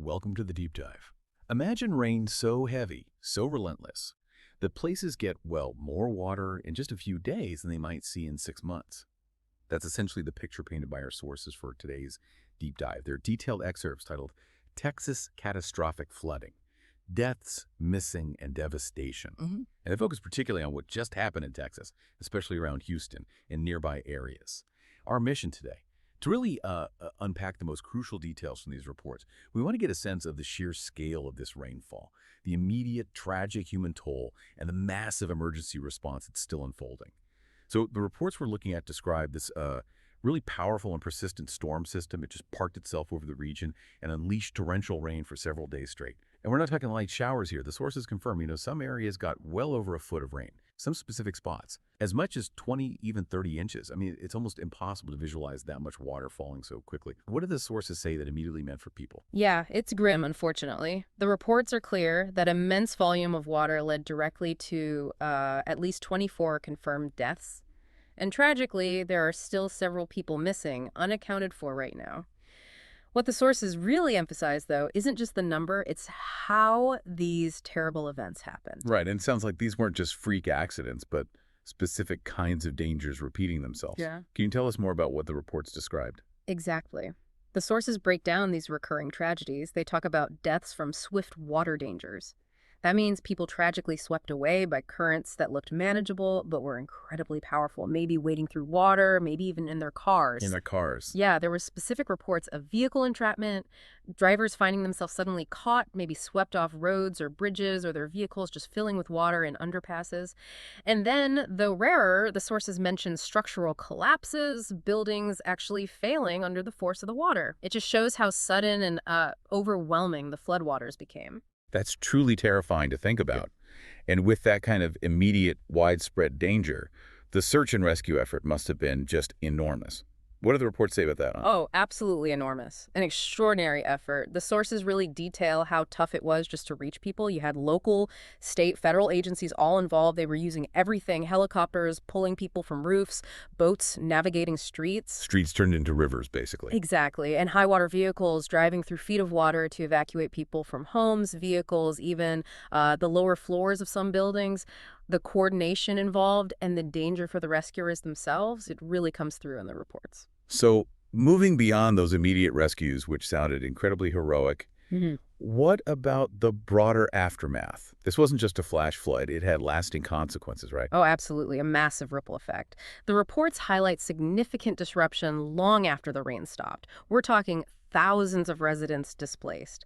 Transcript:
welcome to the deep dive. Imagine rain so heavy, so relentless, that places get, well, more water in just a few days than they might see in 6 months. That's essentially the picture painted by our sources for today's deep dive. They're detailed excerpts titled Texas Catastrophic Flooding: Deaths, Missing, and Devastation. And they focus particularly on what just happened in Texas, especially around Houston and nearby areas. Our mission today, to really unpack the most crucial details from these reports. We want to get a sense of the sheer scale of this rainfall, the immediate tragic human toll, and the massive emergency response that's still unfolding. So the reports we're looking at describe this really powerful and persistent storm system. It just parked itself over the region and unleashed torrential rain for several days straight. And we're not talking light showers here. The sources confirm, some areas got well over a foot of rain, some specific spots, as much as 20, even 30 inches. I mean, it's almost impossible to visualize that much water falling so quickly. What do the sources say that immediately meant for people? Yeah, it's grim, unfortunately. The reports are clear that immense volume of water led directly to at least 24 confirmed deaths. And tragically, there are still several people missing, unaccounted for right now. What the sources really emphasize, though, isn't just the number, it's how these terrible events happened. Right, and it sounds like these weren't just freak accidents, but specific kinds of dangers repeating themselves. Yeah. Can you tell us more about what the reports described? Exactly. The sources break down these recurring tragedies. They talk about deaths from swift water dangers. That means people tragically swept away by currents that looked manageable but were incredibly powerful, maybe wading through water, maybe even in their cars. In their cars. Yeah, there were specific reports of vehicle entrapment, drivers finding themselves suddenly caught, maybe swept off roads or bridges, or their vehicles just filling with water in underpasses. And then, though rarer, the sources mention structural collapses, buildings actually failing under the force of the water. It just shows how sudden and overwhelming the floodwaters became. That's truly terrifying to think about. And with that kind of immediate, widespread danger, the search and rescue effort must have been just enormous. What do the reports say about that? Oh, absolutely enormous. An extraordinary effort. The sources really detail how tough it was just to reach people. You had local, state, federal agencies all involved. They were using everything: helicopters, pulling people from roofs, boats navigating streets. Streets turned into rivers, basically. Exactly. And high water vehicles driving through feet of water to evacuate people from homes, vehicles, even the lower floors of some buildings. The coordination involved and the danger for the rescuers themselves, it really comes through in the reports. So moving beyond those immediate rescues, which sounded incredibly heroic, what about the broader aftermath? This wasn't just a flash flood. It had lasting consequences, right? Oh, absolutely. A massive ripple effect. The reports highlight significant disruption long after the rain stopped. We're talking thousands of residents displaced.